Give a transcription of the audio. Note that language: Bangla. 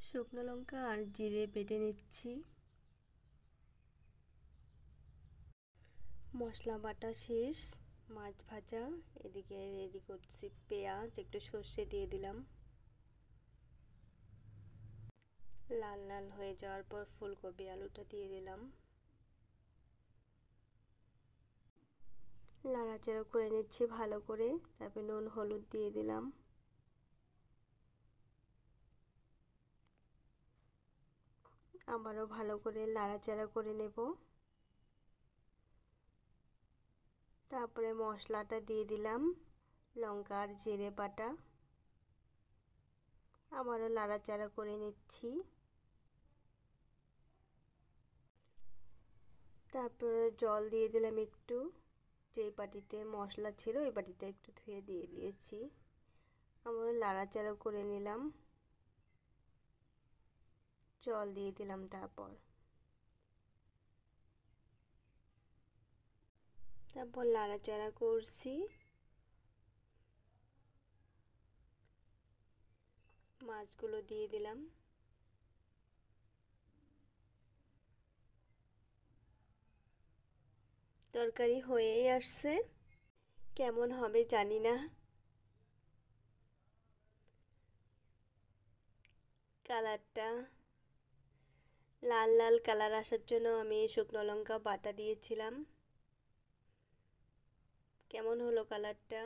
শুকনো লঙ্কা আর জিরে বেটে নিচ্ছি। মশলা বাটা শেষ, মাছ ভাজা এদিকে রেডি করছি। পেঁয়াজ একটু সর্ষে দিয়ে দিলাম। লাল লাল হয়ে যাওয়ার পর ফুলকপি আলুটা দিয়ে দিলাম। নাড়াচাড়া করে নিচ্ছি ভালো করে, তারপর নুন হলুদ দিয়ে দিলাম। আবারও ভালো করে নাড়াচাড়া করে নেব। তারপরে মশলাটা দিয়ে দিলাম, লঙ্কা আর জিরে বাটা। আবারও নাড়াচাড়া করে নিচ্ছি। তারপরে জল দিয়ে দিলাম একটু, যেই বাটিতে মশলা ছিল ওই বাটিটা একটু ধুয়ে দিয়ে দিয়েছি। আবারও নাড়াচাড়া করে নিলাম, জল দিয়ে দিলাম। তারপর নাড়াচাড়া করছি। মাছগুলো দিয়ে দিলাম। তরকারি হয়েই আসছে, কেমন হবে জানি না। কালারটা লাল লাল কালার আসার জন্য আমি শুকনো লঙ্কা বাটা দিয়েছিলাম। কেমন হলো কালারটা?